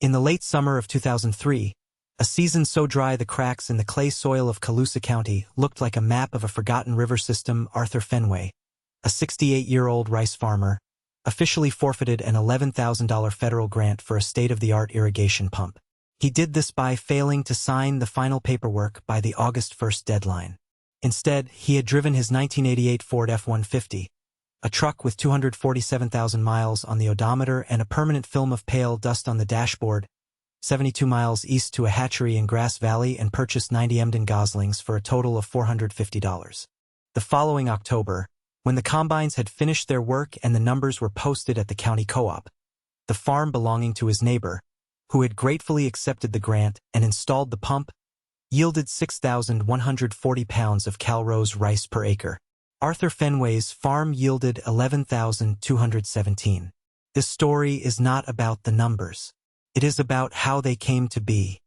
In the late summer of 2003, a season so dry the cracks in the clay soil of Colusa County looked like a map of a forgotten river system. Arthur Fenway, a 68-year-old rice farmer, officially forfeited an $11,000 federal grant for a state-of-the-art irrigation pump. He did this by failing to sign the final paperwork by the August 1st deadline. Instead, he had driven his 1988 Ford F-150, a truck with 247,000 miles on the odometer and a permanent film of pale dust on the dashboard, 72 miles east to a hatchery in Grass Valley, and purchased 90 Embden goslings for a total of $450. The following October, when the combines had finished their work and the numbers were posted at the county co-op, the farm belonging to his neighbor, who had gratefully accepted the grant and installed the pump, yielded 6,140 pounds of Calrose rice per acre. Arthur Fenway's farm yielded 11,217. This story is not about the numbers. It is about how they came to be.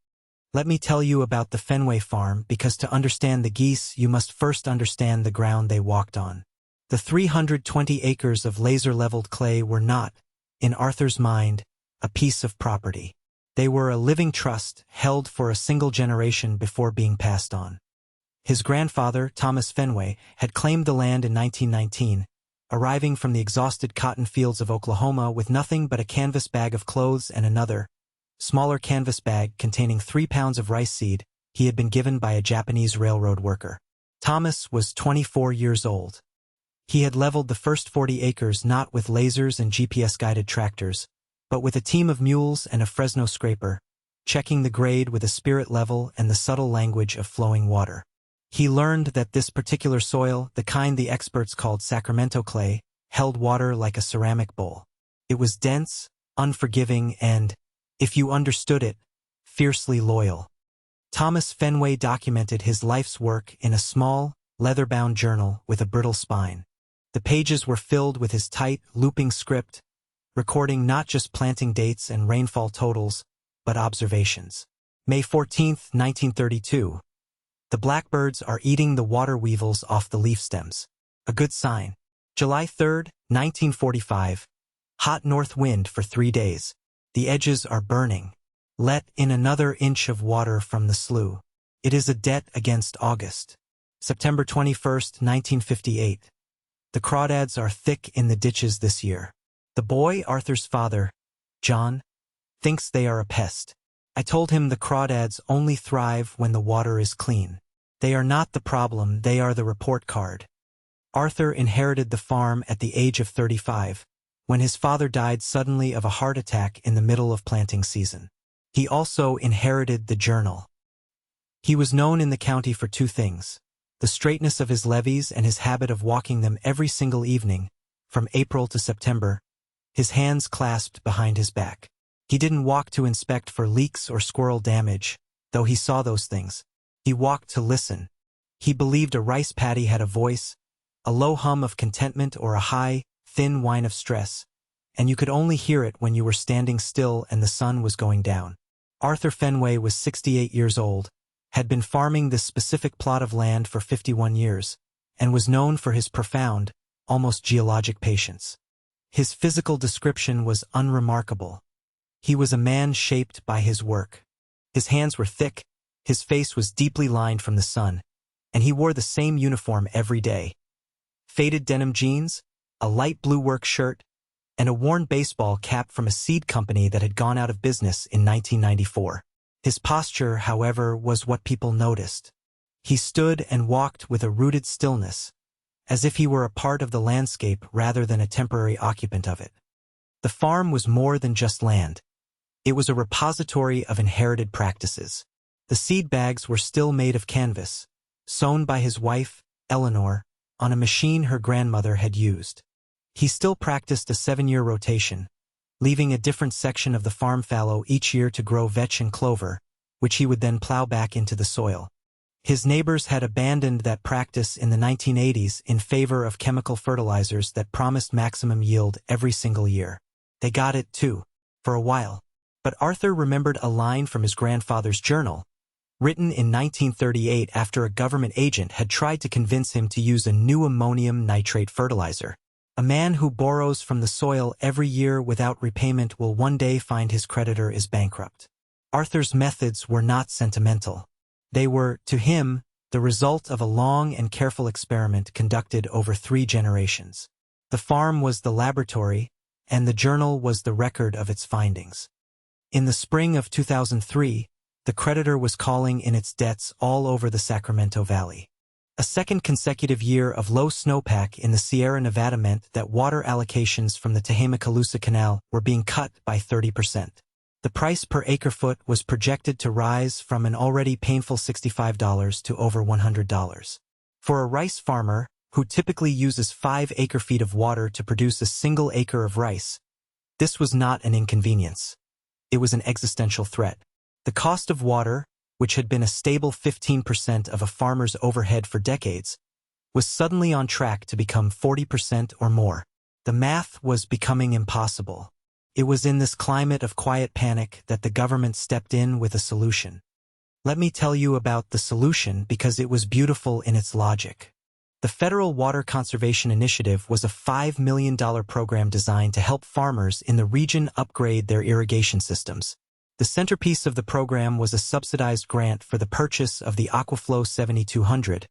Let me tell you about the Fenway farm, because to understand the geese, you must first understand the ground they walked on. The 320 acres of laser-leveled clay were not, in Arthur's mind, a piece of property. They were a living trust held for a single generation before being passed on. His grandfather, Thomas Fenway, had claimed the land in 1919, arriving from the exhausted cotton fields of Oklahoma with nothing but a canvas bag of clothes and another, smaller canvas bag containing 3 pounds of rice seed he had been given by a Japanese railroad worker. Thomas was 24 years old. He had leveled the first 40 acres not with lasers and GPS-guided tractors, but with a team of mules and a Fresno scraper, checking the grade with a spirit level and the subtle language of flowing water. He learned that this particular soil, the kind the experts called Sacramento clay, held water like a ceramic bowl. It was dense, unforgiving, and, if you understood it, fiercely loyal. Thomas Fenway documented his life's work in a small, leather-bound journal with a brittle spine. The pages were filled with his tight, looping script, recording not just planting dates and rainfall totals, but observations. May 14, 1932. The blackbirds are eating the water weevils off the leaf stems. A good sign. July 3, 1945. Hot north wind for 3 days. The edges are burning. Let in another inch of water from the slough. It is a debt against August. September 21, 1958. The crawdads are thick in the ditches this year. The boy, Arthur's father, John, thinks they are a pest. I told him the crawdads only thrive when the water is clean. They are not the problem, they are the report card. Arthur inherited the farm at the age of 35, when his father died suddenly of a heart attack in the middle of planting season. He also inherited the journal. He was known in the county for 2 things: the straightness of his levees and his habit of walking them every single evening, from April to September, his hands clasped behind his back. He didn't walk to inspect for leaks or squirrel damage, though he saw those things. He walked to listen. He believed a rice paddy had a voice, a low hum of contentment or a high, thin whine of stress, and you could only hear it when you were standing still and the sun was going down. Arthur Fenway was 68 years old, had been farming this specific plot of land for 51 years, and was known for his profound, almost geologic patience. His physical description was unremarkable. He was a man shaped by his work. His hands were thick, his face was deeply lined from the sun, and he wore the same uniform every day. Faded denim jeans, a light blue work shirt, and a worn baseball cap from a seed company that had gone out of business in 1994. His posture, however, was what people noticed. He stood and walked with a rooted stillness, as if he were a part of the landscape rather than a temporary occupant of it. The farm was more than just land. It was a repository of inherited practices. The seed bags were still made of canvas, sewn by his wife, Eleanor, on a machine her grandmother had used. He still practiced a 7-year rotation, leaving a different section of the farm fallow each year to grow vetch and clover, which he would then plow back into the soil. His neighbors had abandoned that practice in the 1980s in favor of chemical fertilizers that promised maximum yield every single year. They got it too, for a while. But Arthur remembered a line from his grandfather's journal, written in 1938 after a government agent had tried to convince him to use a new ammonium nitrate fertilizer. A man who borrows from the soil every year without repayment will one day find his creditor is bankrupt. Arthur's methods were not sentimental. They were, to him, the result of a long and careful experiment conducted over 3 generations. The farm was the laboratory, and the journal was the record of its findings. In the spring of 2003, the creditor was calling in its debts all over the Sacramento Valley. A second consecutive year of low snowpack in the Sierra Nevada meant that water allocations from the Colusa Canal were being cut by 30%. The price per acre-foot was projected to rise from an already painful $65 to over $100. For a rice farmer, who typically uses 5 acre-feet of water to produce a single acre of rice, this was not an inconvenience. It was an existential threat. The cost of water, which had been a stable 15% of a farmer's overhead for decades, was suddenly on track to become 40% or more. The math was becoming impossible. It was in this climate of quiet panic that the government stepped in with a solution. Let me tell you about the solution because it was beautiful in its logic. The Federal Water Conservation Initiative was a $5 million program designed to help farmers in the region upgrade their irrigation systems. The centerpiece of the program was a subsidized grant for the purchase of the Aquaflow 7200,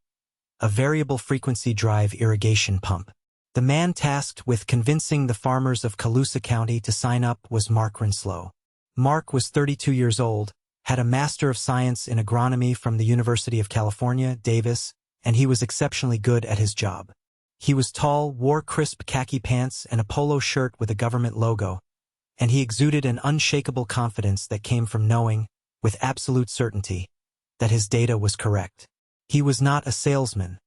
a variable frequency drive irrigation pump. The man tasked with convincing the farmers of Colusa County to sign up was Mark Rinslow. Mark was 32 years old, had a Master of Science in Agronomy from the University of California, Davis, and he was exceptionally good at his job. He was tall, wore crisp khaki pants and a polo shirt with a government logo, and he exuded an unshakable confidence that came from knowing, with absolute certainty, that his data was correct. He was not a salesman.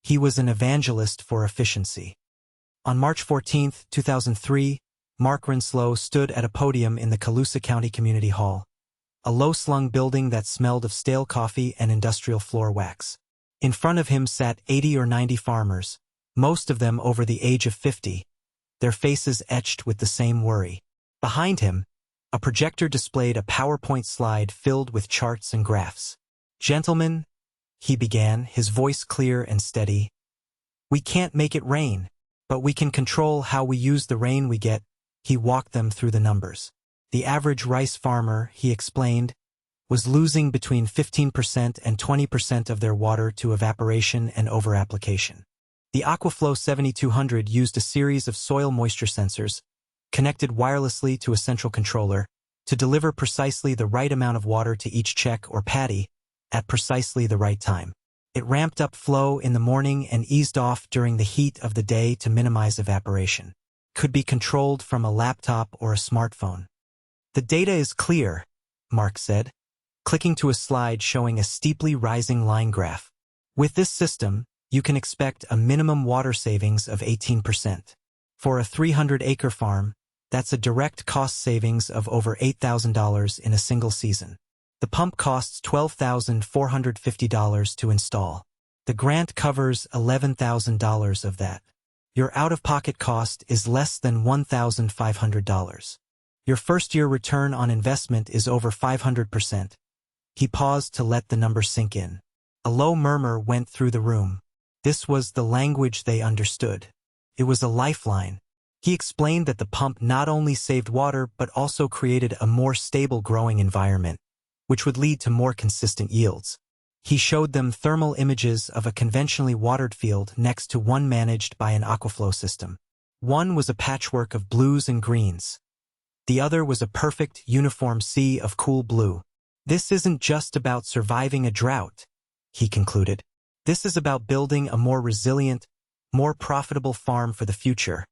He was an evangelist for efficiency. On March 14, 2003, Mark Rinslow stood at a podium in the Colusa County Community Hall, a low-slung building that smelled of stale coffee and industrial floor wax. In front of him sat 80 or 90 farmers, most of them over the age of 50, their faces etched with the same worry. Behind him, a projector displayed a PowerPoint slide filled with charts and graphs. "Gentlemen," he began, his voice clear and steady, "we can't make it rain, but we can control how we use the rain we get." He walked them through the numbers. The average rice farmer, he explained, was losing between 15% and 20% of their water to evaporation and overapplication. The Aquaflow 7200 used a series of soil moisture sensors, connected wirelessly to a central controller, to deliver precisely the right amount of water to each check or paddy at precisely the right time. It ramped up flow in the morning and eased off during the heat of the day to minimize evaporation. Could be controlled from a laptop or a smartphone. "The data is clear," Mark said, clicking to a slide showing a steeply rising line graph. "With this system, you can expect a minimum water savings of 18%. For a 300-acre farm, that's a direct cost savings of over $8,000 in a single season. The pump costs $12,450 to install. The grant covers $11,000 of that. Your out-of-pocket cost is less than $1,500. Your first-year return on investment is over 500%. He paused to let the number sink in. A low murmur went through the room. This was the language they understood. It was a lifeline. He explained that the pump not only saved water but also created a more stable growing environment, which would lead to more consistent yields. He showed them thermal images of a conventionally watered field next to one managed by an Aquaflow system. One was a patchwork of blues and greens. The other was a perfect, uniform sea of cool blue. "This isn't just about surviving a drought," he concluded. "This is about building a more resilient, more profitable farm for the future."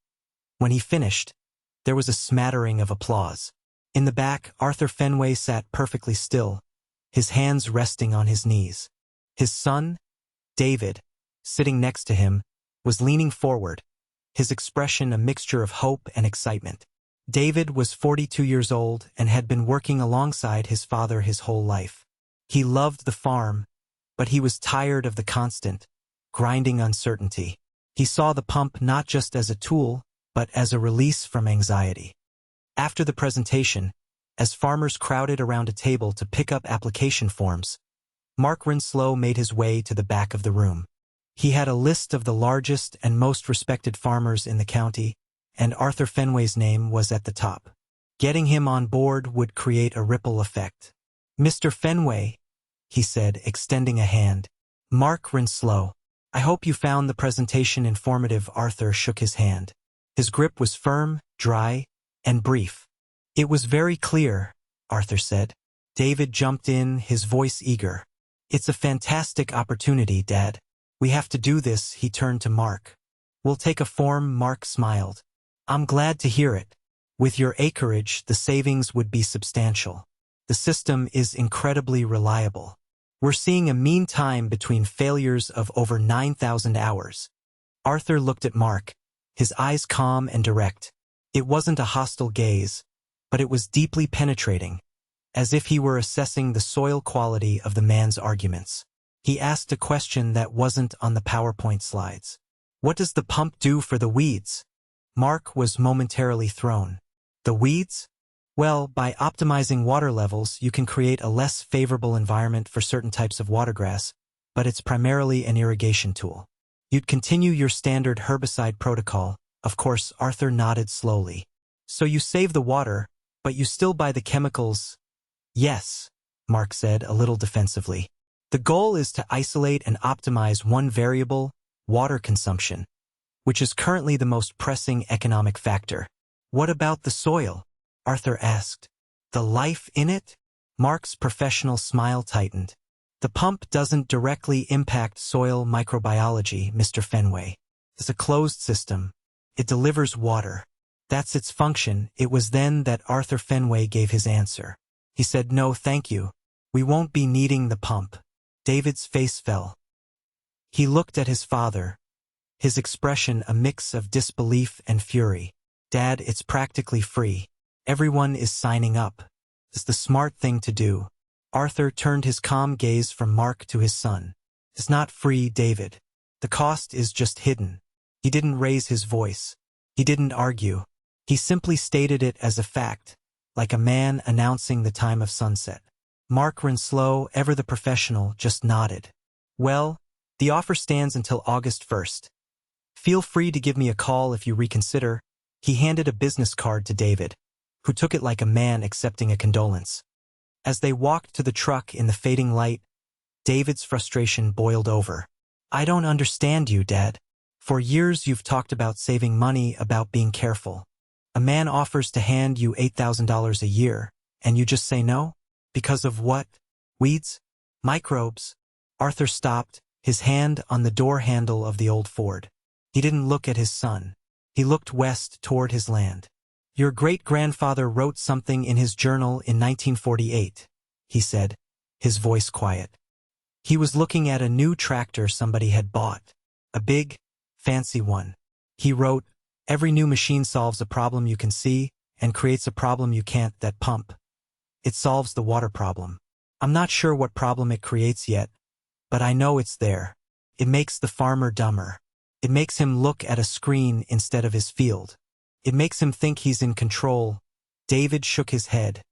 When he finished, there was a smattering of applause. In the back, Arthur Fenway sat perfectly still, his hands resting on his knees. His son, David, sitting next to him, was leaning forward, his expression a mixture of hope and excitement. David was 42 years old and had been working alongside his father his whole life. He loved the farm, but he was tired of the constant, grinding uncertainty. He saw the pump not just as a tool, but as a release from anxiety. After the presentation, as farmers crowded around a table to pick up application forms, Mark Rinslow made his way to the back of the room. He had a list of the largest and most respected farmers in the county, and Arthur Fenway's name was at the top. Getting him on board would create a ripple effect. "Mr. Fenway," he said, extending a hand. Mark Rinslow. "I hope you found the presentation informative." Arthur shook his hand. His grip was firm, dry, and brief. "It was very clear," Arthur said. David jumped in, his voice eager. "It's a fantastic opportunity, Dad. We have to do this." He turned to Mark. "We'll take a form." Mark smiled. "I'm glad to hear it. With your acreage, the savings would be substantial. The system is incredibly reliable. We're seeing a mean time between failures of over 9,000 hours." Arthur looked at Mark, his eyes calm and direct. It wasn't a hostile gaze, but it was deeply penetrating, as if he were assessing the soil quality of the man's arguments. He asked a question that wasn't on the PowerPoint slides. "What does the pump do for the weeds?" Mark was momentarily thrown. "The weeds? Well, by optimizing water levels, you can create a less favorable environment for certain types of watergrass, but it's primarily an irrigation tool. You'd continue your standard herbicide protocol." Of course, Arthur nodded slowly. "So you save the water, but you still buy the chemicals?" "Yes," Mark said, a little defensively. "The goal is to isolate and optimize one variable, water consumption, which is currently the most pressing economic factor." "What about the soil?" Arthur asked. "The life in it?" Mark's professional smile tightened. "The pump doesn't directly impact soil microbiology, Mr. Fenway. It's a closed system. It delivers water. That's its function." It was then that Arthur Fenway gave his answer. He said, "No, thank you. We won't be needing the pump." David's face fell. He looked at his father, his expression a mix of disbelief and fury. "Dad, it's practically free. Everyone is signing up. It's the smart thing to do." Arthur turned his calm gaze from Mark to his son. "It's not free, David. The cost is just hidden." He didn't raise his voice. He didn't argue. He simply stated it as a fact, like a man announcing the time of sunset. Mark Rinslow, ever the professional, just nodded. "Well, the offer stands until August 1st. Feel free to give me a call if you reconsider." He handed a business card to David, who took it like a man accepting a condolence. As they walked to the truck in the fading light, David's frustration boiled over. "I don't understand you, Dad. For years you've talked about saving money, about being careful. A man offers to hand you $8,000 a year, and you just say no? Because of what? Weeds? Microbes?" Arthur stopped, his hand on the door handle of the old Ford. He didn't look at his son. He looked west toward his land. "Your great-grandfather wrote something in his journal in 1948, he said, his voice quiet. He was looking at a new tractor somebody had bought. A big, fancy one. He wrote, "Every new machine solves a problem you can see and creates a problem you can't. That pump. It solves the water problem. I'm not sure what problem it creates yet, but I know it's there. It makes the farmer dumber. It makes him look at a screen instead of his field. It makes him think he's in control." David shook his head,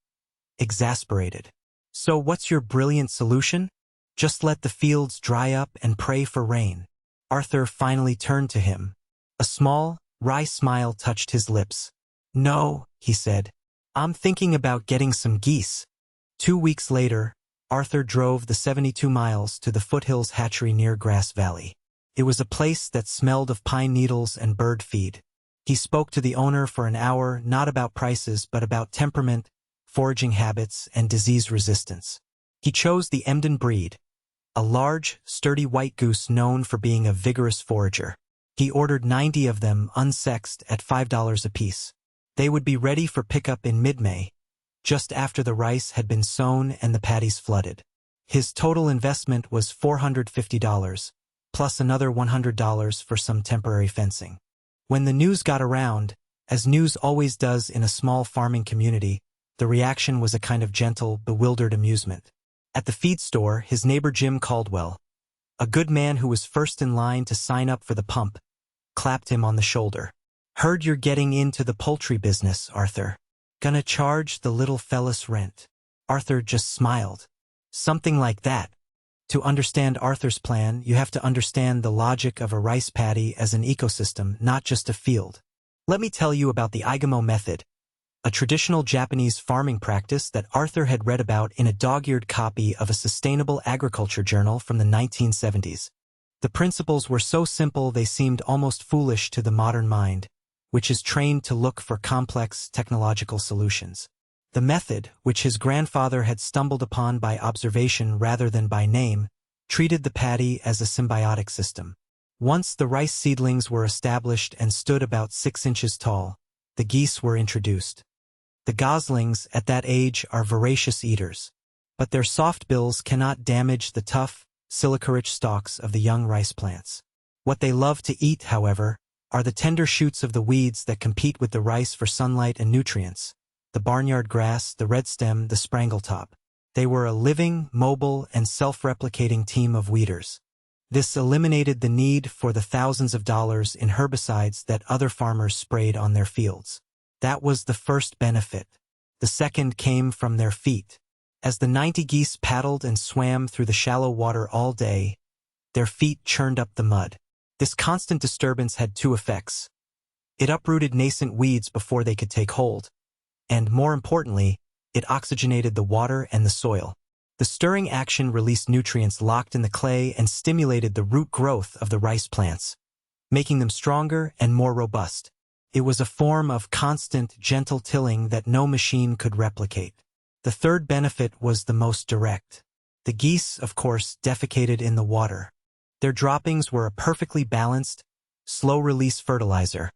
exasperated. "So what's your brilliant solution? Just let the fields dry up and pray for rain." Arthur finally turned to him. A small, wry smile touched his lips. "No," he said. "I'm thinking about getting some geese." 2 weeks later, Arthur drove the 72 miles to the Foothills hatchery near Grass Valley. It was a place that smelled of pine needles and bird feed. He spoke to the owner for an hour, not about prices, but about temperament, foraging habits, and disease resistance. He chose the Embden breed, a large, sturdy white goose known for being a vigorous forager. He ordered 90 of them unsexed at $5 apiece. They would be ready for pickup in mid-May, just after the rice had been sown and the paddies flooded. His total investment was $450, plus another $100 for some temporary fencing. When the news got around, as news always does in a small farming community, the reaction was a kind of gentle, bewildered amusement. At the feed store, his neighbor Jim Caldwell, a good man who was first in line to sign up for the pump, clapped him on the shoulder. "Heard you're getting into the poultry business, Arthur. Gonna charge the little fellas rent?" Arthur just smiled. "Something like that." To understand Arthur's plan, you have to understand the logic of a rice paddy as an ecosystem, not just a field. Let me tell you about the Igamo method, a traditional Japanese farming practice that Arthur had read about in a dog-eared copy of a sustainable agriculture journal from the 1970s. The principles were so simple they seemed almost foolish to the modern mind, which is trained to look for complex technological solutions. The method, which his grandfather had stumbled upon by observation rather than by name, treated the paddy as a symbiotic system. Once the rice seedlings were established and stood about 6 inches tall, the geese were introduced. The goslings at that age are voracious eaters, but their soft bills cannot damage the tough, silica-rich stalks of the young rice plants. What they love to eat, however, are the tender shoots of the weeds that compete with the rice for sunlight and nutrients: the barnyard grass, the red stem, the sprangletop. They were a living, mobile, and self-replicating team of weeders. This eliminated the need for the thousands of dollars in herbicides that other farmers sprayed on their fields. That was the first benefit. The second came from their feet. As the 90 geese paddled and swam through the shallow water all day, their feet churned up the mud. This constant disturbance had two effects. It uprooted nascent weeds before they could take hold, and, more importantly, it oxygenated the water and the soil. The stirring action released nutrients locked in the clay and stimulated the root growth of the rice plants, making them stronger and more robust. It was a form of constant, gentle tilling that no machine could replicate. The third benefit was the most direct. The geese, of course, defecated in the water. Their droppings were a perfectly balanced, slow-release fertilizer,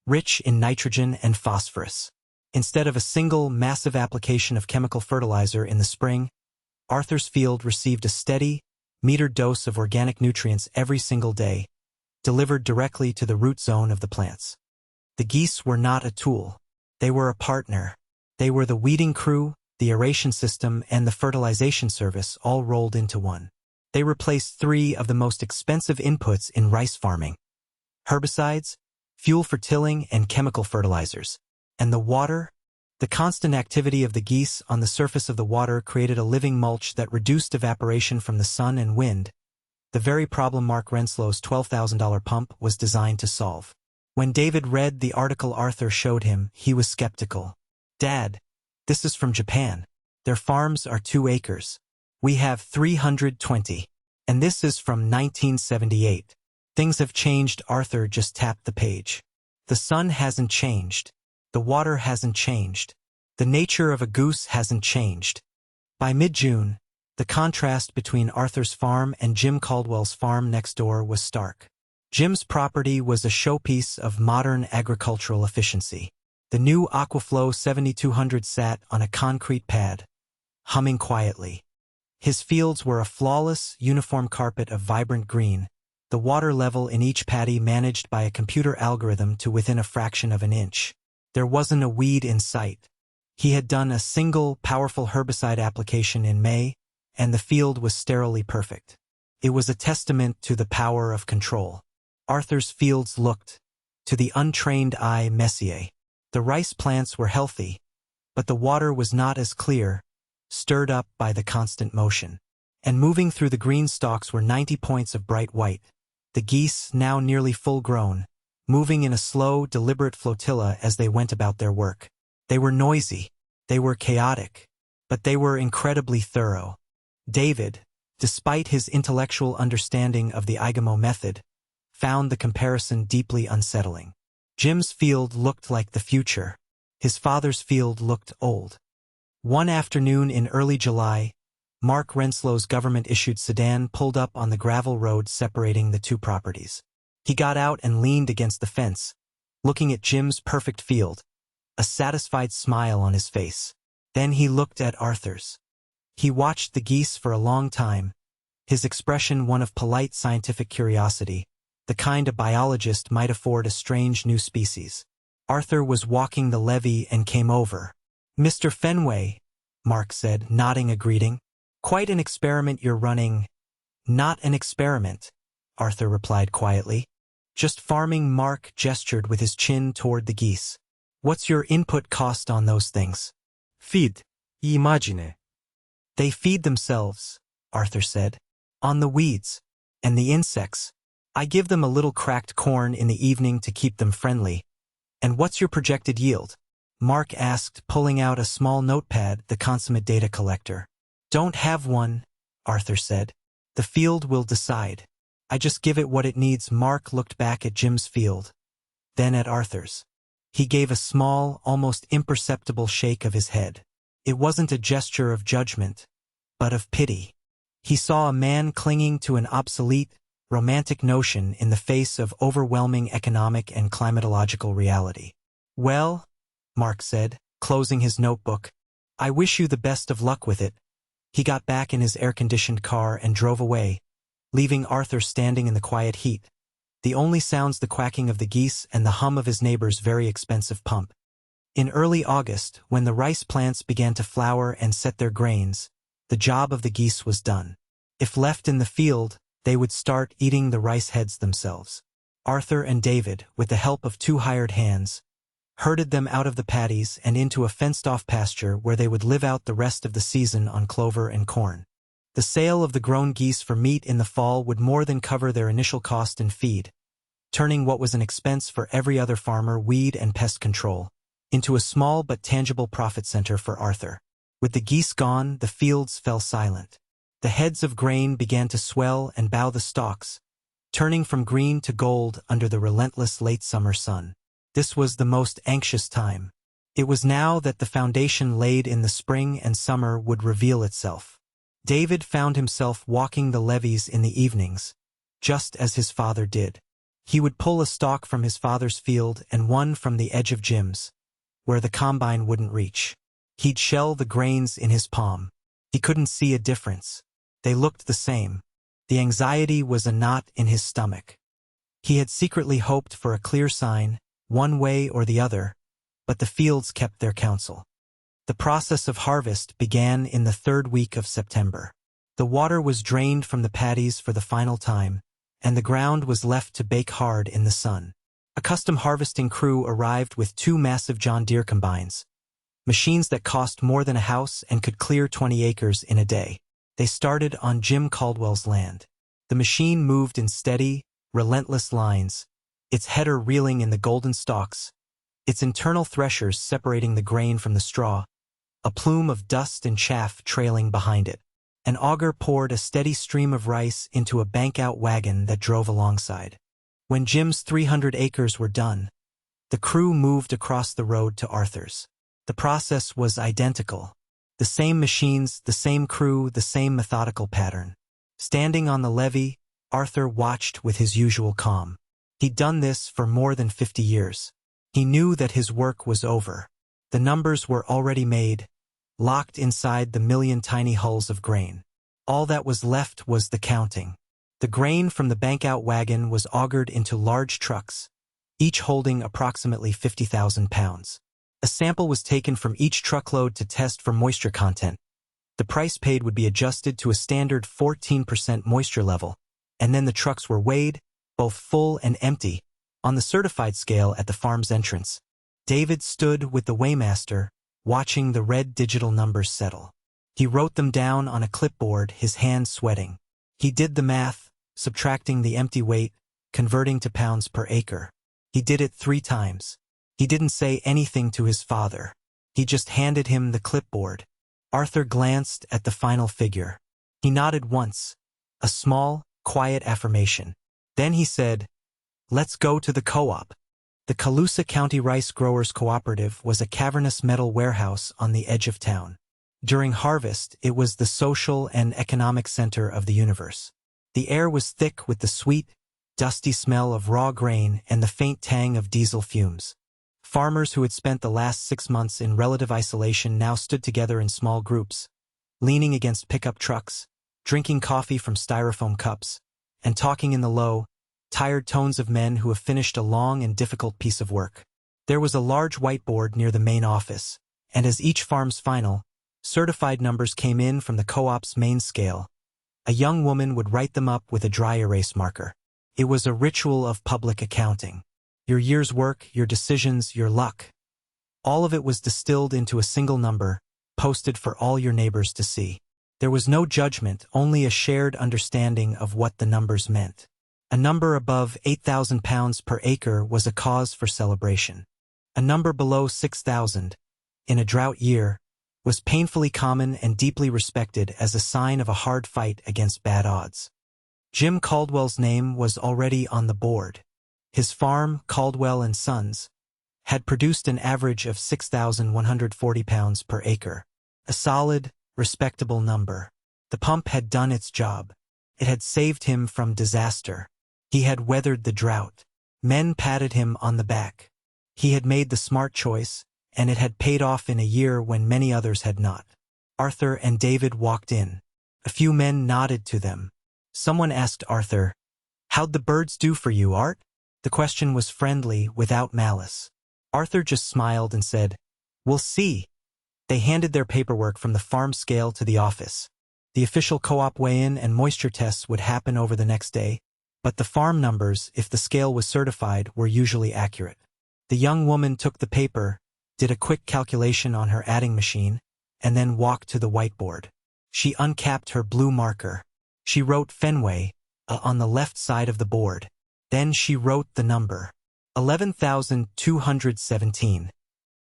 rich in nitrogen and phosphorus. Instead of a single, massive application of chemical fertilizer in the spring, Arthur's field received a steady, metered dose of organic nutrients every single day, delivered directly to the root zone of the plants. The geese were not a tool. They were a partner. They were the weeding crew, the aeration system, and the fertilization service all rolled into one. They replaced 3 of the most expensive inputs in rice farming: herbicides, fuel for tilling, and chemical fertilizers. And the water? The constant activity of the geese on the surface of the water created a living mulch that reduced evaporation from the sun and wind, the very problem Mark Renslow's $12,000 pump was designed to solve. When David read the article Arthur showed him, he was skeptical. "Dad, this is from Japan. Their farms are 2 acres. We have 320. And this is from 1978. Things have changed." Arthur just tapped the page. The sun hasn't changed. The water hasn't changed. The nature of a goose hasn't changed. By mid-June, the contrast between Arthur's farm and Jim Caldwell's farm next door was stark. Jim's property was a showpiece of modern agricultural efficiency. The new Aquaflow 7200 sat on a concrete pad, humming quietly. His fields were a flawless, uniform carpet of vibrant green, the water level in each paddy managed by a computer algorithm to within a fraction of an inch. There wasn't a weed in sight. He had done a single, powerful herbicide application in May, and the field was sterilely perfect. It was a testament to the power of control. Arthur's fields looked, to the untrained eye, messier. The rice plants were healthy, but the water was not as clear, stirred up by the constant motion. And moving through the green stalks were 90 points of bright white. The geese, now nearly full-grown, moving in a slow, deliberate flotilla as they went about their work. They were noisy, they were chaotic, but they were incredibly thorough. David, despite his intellectual understanding of the Igamo method, found the comparison deeply unsettling. Jim's field looked like the future. His father's field looked old. One afternoon in early July, Mark Renslow's government-issued sedan pulled up on the gravel road separating the 2 properties. He got out and leaned against the fence, looking at Jim's perfect field, a satisfied smile on his face. Then he looked at Arthur's. He watched the geese for a long time, his expression one of polite scientific curiosity, the kind a biologist might afford a strange new species. Arthur was walking the levee and came over. "Mr. Fenway," Mark said, nodding a greeting. "Quite an experiment you're running." "Not an experiment," Arthur replied quietly. "Just farming." Mark gestured with his chin toward the geese. "What's your input cost on those things?" "Feed. Immagine." "They feed themselves," Arthur said. On the weeds. And the insects. I give them a little cracked corn in the evening to keep them friendly. And what's your projected yield? Mark asked, pulling out a small notepad, the consummate data collector. Don't have one, Arthur said. The field will decide. I just give it what it needs. Mark looked back at Jim's field, then at Arthur's. He gave a small, almost imperceptible shake of his head. It wasn't a gesture of judgment, but of pity. He saw a man clinging to an obsolete, romantic notion in the face of overwhelming economic and climatological reality. Well, Mark said, closing his notebook, I wish you the best of luck with it. He got back in his air-conditioned car and drove away, leaving Arthur standing in the quiet heat. The only sounds the quacking of the geese and the hum of his neighbor's very expensive pump. In early August, when the rice plants began to flower and set their grains, the job of the geese was done. If left in the field, they would start eating the rice heads themselves. Arthur and David, with the help of 2 hired hands, herded them out of the paddies and into a fenced-off pasture where they would live out the rest of the season on clover and corn. The sale of the grown geese for meat in the fall would more than cover their initial cost in feed, turning what was an expense for every other farmer, weed and pest control, into a small but tangible profit center for Arthur. With the geese gone, the fields fell silent. The heads of grain began to swell and bow the stalks, turning from green to gold under the relentless late summer sun. This was the most anxious time. It was now that the foundation laid in the spring and summer would reveal itself. David found himself walking the levees in the evenings, just as his father did. He would pull a stalk from his father's field and one from the edge of Jim's, where the combine wouldn't reach. He'd shell the grains in his palm. He couldn't see a difference. They looked the same. The anxiety was a knot in his stomach. He had secretly hoped for a clear sign, one way or the other, but the fields kept their counsel. The process of harvest began in the 3rd week of September. The water was drained from the paddies for the final time, and the ground was left to bake hard in the sun. A custom harvesting crew arrived with 2 massive John Deere combines, machines that cost more than a house and could clear 20 acres in a day. They started on Jim Caldwell's land. The machine moved in steady, relentless lines, its header reeling in the golden stalks, its internal threshers separating the grain from the straw, a plume of dust and chaff trailing behind it. An auger poured a steady stream of rice into a bank-out wagon that drove alongside. When Jim's 300 acres were done, the crew moved across the road to Arthur's. The process was identical. The same machines, the same crew, the same methodical pattern. Standing on the levee, Arthur watched with his usual calm. He'd done this for more than 50 years. He knew that his work was over. The numbers were already made, locked inside the million tiny hulls of grain. All that was left was the counting. The grain from the bank-out wagon was augured into large trucks, each holding approximately 50,000 pounds. A sample was taken from each truckload to test for moisture content. The price paid would be adjusted to a standard 14% moisture level, and then the trucks were weighed, both full and empty, on the certified scale at the farm's entrance. David stood with the weighmaster, watching the red digital numbers settle. He wrote them down on a clipboard, his hands sweating. He did the math, subtracting the empty weight, converting to pounds per acre. He did it 3 times. He didn't say anything to his father. He just handed him the clipboard. Arthur glanced at the final figure. He nodded once, a small, quiet affirmation. Then he said, "Let's go to the co-op." The Colusa County Rice Growers Cooperative was a cavernous metal warehouse on the edge of town. During harvest, it was the social and economic center of the universe. The air was thick with the sweet, dusty smell of raw grain and the faint tang of diesel fumes. Farmers who had spent the last 6 months in relative isolation now stood together in small groups, leaning against pickup trucks, drinking coffee from styrofoam cups, and talking in the low, tired tones of men who have finished a long and difficult piece of work. There was a large whiteboard near the main office, and as each farm's final, certified numbers came in from the co-op's main scale, a young woman would write them up with a dry erase marker. It was a ritual of public accounting. Your year's work, your decisions, your luck. All of it was distilled into a single number, posted for all your neighbors to see. There was no judgment, only a shared understanding of what the numbers meant. A number above 8,000 pounds per acre was a cause for celebration. A number below 6,000, in a drought year, was painfully common and deeply respected as a sign of a hard fight against bad odds. Jim Caldwell's name was already on the board. His farm, Caldwell and Sons, had produced an average of 6,140 pounds per acre. A solid, respectable number. The pump had done its job. It had saved him from disaster. He had weathered the drought. Men patted him on the back. He had made the smart choice, and it had paid off in a year when many others had not. Arthur and David walked in. A few men nodded to them. Someone asked Arthur, "How'd the birds do for you, Art?" The question was friendly, without malice. Arthur just smiled and said, "We'll see." They handed their paperwork from the farm scale to the office. The official co-op weigh-in and moisture tests would happen over the next day, but the farm numbers, if the scale was certified, were usually accurate. The young woman took the paper, did a quick calculation on her adding machine, and then walked to the whiteboard. She uncapped her blue marker. She wrote Fenway on the left side of the board. Then she wrote the number, 11,217.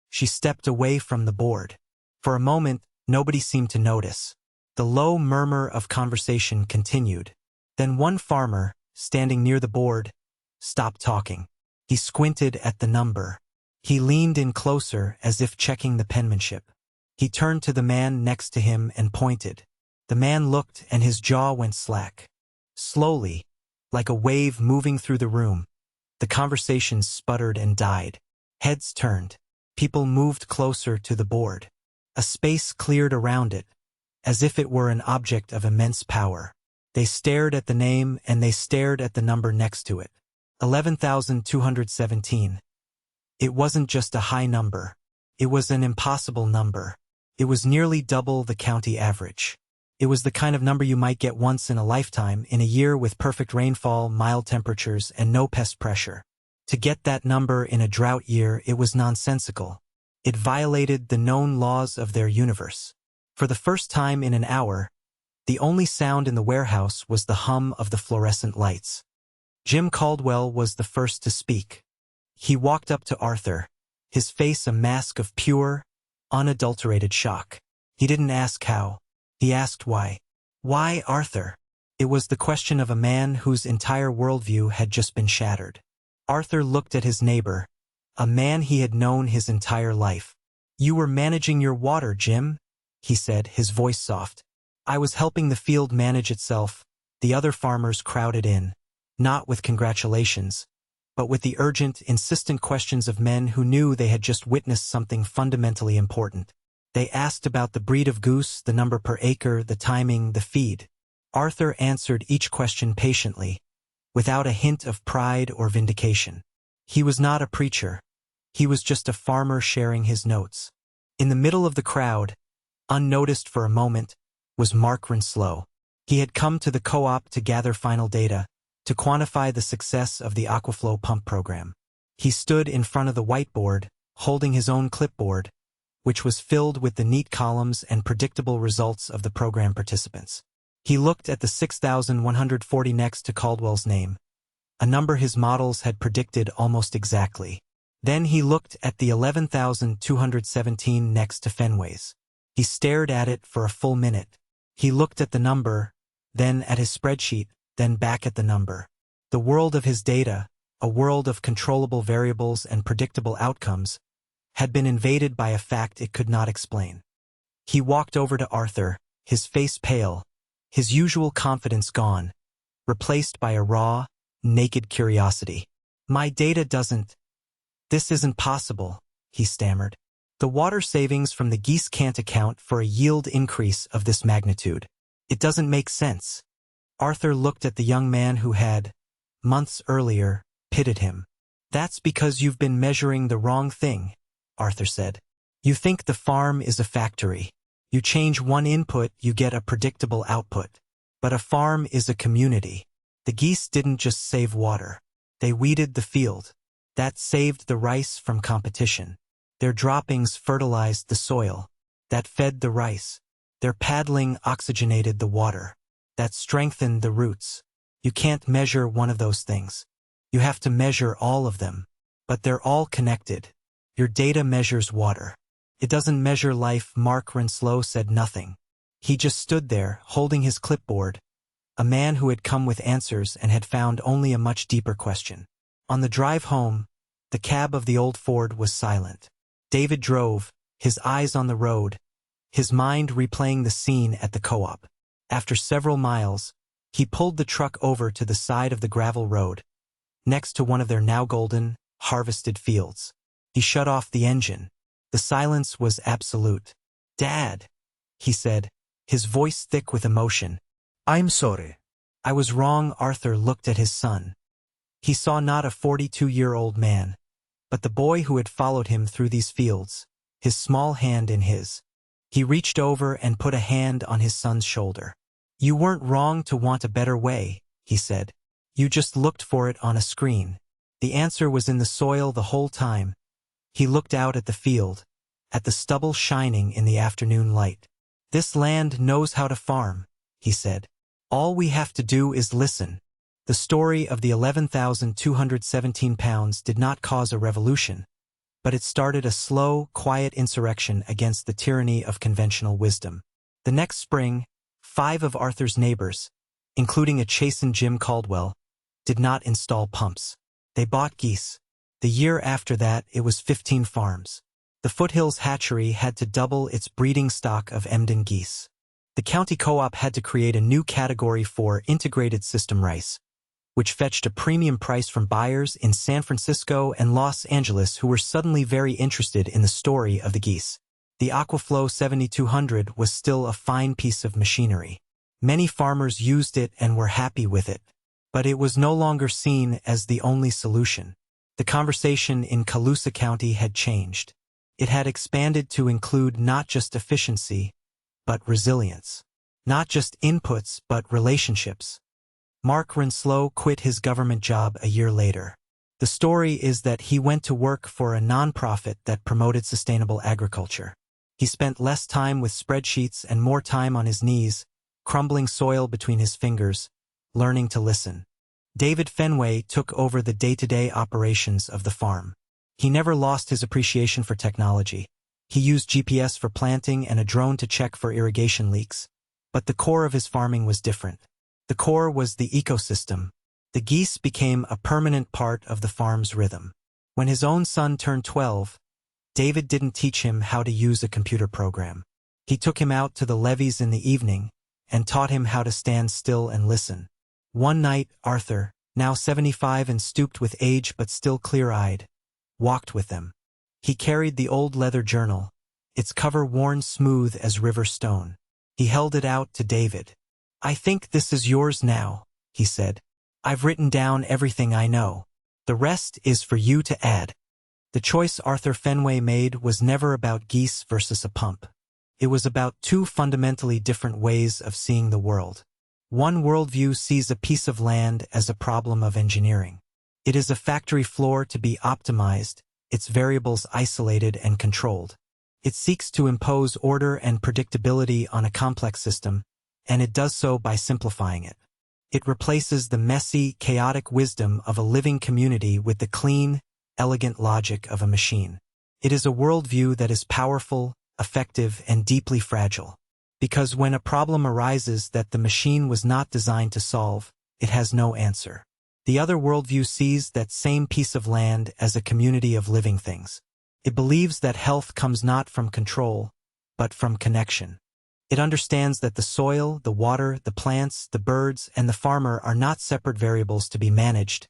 She stepped away from the board. For a moment, nobody seemed to notice. The low murmur of conversation continued. Then one farmer, standing near the board, stopped talking. He squinted at the number. He leaned in closer as if checking the penmanship. He turned to the man next to him and pointed. The man looked and his jaw went slack. Slowly, like a wave moving through the room, the conversation sputtered and died. Heads turned. People moved closer to the board. A space cleared around it, as if it were an object of immense power. They stared at the name and they stared at the number next to it. 11,217. It wasn't just a high number. It was an impossible number. It was nearly double the county average. It was the kind of number you might get once in a lifetime, in a year with perfect rainfall, mild temperatures, and no pest pressure. To get that number in a drought year, it was nonsensical. It violated the known laws of their universe. For the first time in an hour, the only sound in the warehouse was the hum of the fluorescent lights. Jim Caldwell was the first to speak. He walked up to Arthur, his face a mask of pure, unadulterated shock. He didn't ask how. He asked why. Why, Arthur? It was the question of a man whose entire worldview had just been shattered. Arthur looked at his neighbor, a man he had known his entire life. "You were managing your water, Jim," he said, his voice soft. "I was helping the field manage itself." The other farmers crowded in, not with congratulations, but with the urgent, insistent questions of men who knew they had just witnessed something fundamentally important. They asked about the breed of goose, the number per acre, the timing, the feed. Arthur answered each question patiently, without a hint of pride or vindication. He was not a preacher. He was just a farmer sharing his notes. In the middle of the crowd, unnoticed for a moment, was Mark Renslow. He had come to the co-op to gather final data, to quantify the success of the Aquaflow pump program. He stood in front of the whiteboard, holding his own clipboard, which was filled with the neat columns and predictable results of the program participants. He looked at the 6,140 next to Caldwell's name, a number his models had predicted almost exactly. Then he looked at the 11,217 next to Fenway's. He stared at it for a full minute. He looked at the number, then at his spreadsheet, then back at the number. The world of his data, a world of controllable variables and predictable outcomes, had been invaded by a fact it could not explain. He walked over to Arthur, his face pale, his usual confidence gone, replaced by a raw, naked curiosity. "My data doesn't. This isn't possible," he stammered. "The water savings from the Geese can't account for a yield increase of this magnitude. It doesn't make sense." Arthur looked at the young man who had, months earlier, pitted him. "That's because you've been measuring the wrong thing," Arthur said. "You think the farm is a factory. You change one input, you get a predictable output. But a farm is a community. The geese didn't just save water. They weeded the field. That saved the rice from competition. Their droppings fertilized the soil. That fed the rice. Their paddling oxygenated the water. That strengthened the roots. You can't measure one of those things. You have to measure all of them. But they're all connected. Your data measures water. It doesn't measure life. Mark Renslow said nothing. He just stood there, holding his clipboard, a man who had come with answers and had found only a much deeper question. On the drive home, the cab of the old Ford was silent. David drove, his eyes on the road, his mind replaying the scene at the co-op. After several miles, he pulled the truck over to the side of the gravel road, next to one of their now golden, harvested fields. He shut off the engine. The silence was absolute. "Dad," he said, his voice thick with emotion. I'm sorry. "I was wrong." Arthur looked at his son. He saw not a 42-year-old man, but the boy who had followed him through these fields, his small hand in his. He reached over and put a hand on his son's shoulder. "You weren't wrong to want a better way," he said. "You just looked for it on a screen. The answer was in the soil the whole time." He looked out at the field, at the stubble shining in the afternoon light. "This land knows how to farm," he said. "All we have to do is listen." The story of the 11,217 pounds did not cause a revolution, but it started a slow, quiet insurrection against the tyranny of conventional wisdom. The next spring, 5 of Arthur's neighbors, including a chastened Jim Caldwell, did not install pumps. They bought geese. The year after that, it was 15 farms. The Foothills hatchery had to double its breeding stock of Embden geese. The county co-op had to create a new category for integrated system rice, which fetched a premium price from buyers in San Francisco and Los Angeles who were suddenly very interested in the story of the geese. The Aquaflow 7200 was still a fine piece of machinery. Many farmers used it and were happy with it, but it was no longer seen as the only solution. The conversation in Colusa County had changed. It had expanded to include not just efficiency, but resilience. Not just inputs, but relationships. Mark Renslow quit his government job a year later. The story is that he went to work for a nonprofit that promoted sustainable agriculture. He spent less time with spreadsheets and more time on his knees, crumbling soil between his fingers, learning to listen. David Fenway took over the day-to-day operations of the farm. He never lost his appreciation for technology. He used GPS for planting and a drone to check for irrigation leaks. But the core of his farming was different. The core was the ecosystem. The geese became a permanent part of the farm's rhythm. When his own son turned 12, David didn't teach him how to use a computer program. He took him out to the levees in the evening and taught him how to stand still and listen. One night, Arthur, now 75 and stooped with age but still clear-eyed, walked with them. He carried the old leather journal, its cover worn smooth as river stone. He held it out to David. "I think this is yours now," he said. "I've written down everything I know. The rest is for you to add." The choice Arthur Fenway made was never about geese versus a pump. It was about 2 fundamentally different ways of seeing the world. One worldview sees a piece of land as a problem of engineering. It is a factory floor to be optimized, its variables isolated and controlled. It seeks to impose order and predictability on a complex system, and it does so by simplifying it. It replaces the messy, chaotic wisdom of a living community with the clean, elegant logic of a machine. It is a worldview that is powerful, effective, and deeply fragile. Because when a problem arises that the machine was not designed to solve, it has no answer. The other worldview sees that same piece of land as a community of living things. It believes that health comes not from control, but from connection. It understands that the soil, the water, the plants, the birds, and the farmer are not separate variables to be managed,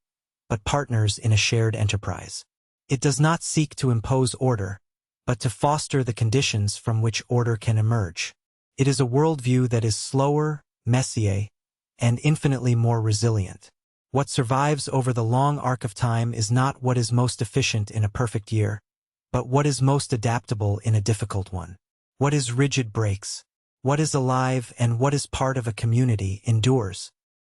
but partners in a shared enterprise. It does not seek to impose order, but to foster the conditions from which order can emerge. It is a worldview that is slower, messier, and infinitely more resilient. What survives over the long arc of time is not what is most efficient in a perfect year, but what is most adaptable in a difficult one. What is rigid breaks. What is alive and what is part of a community endures.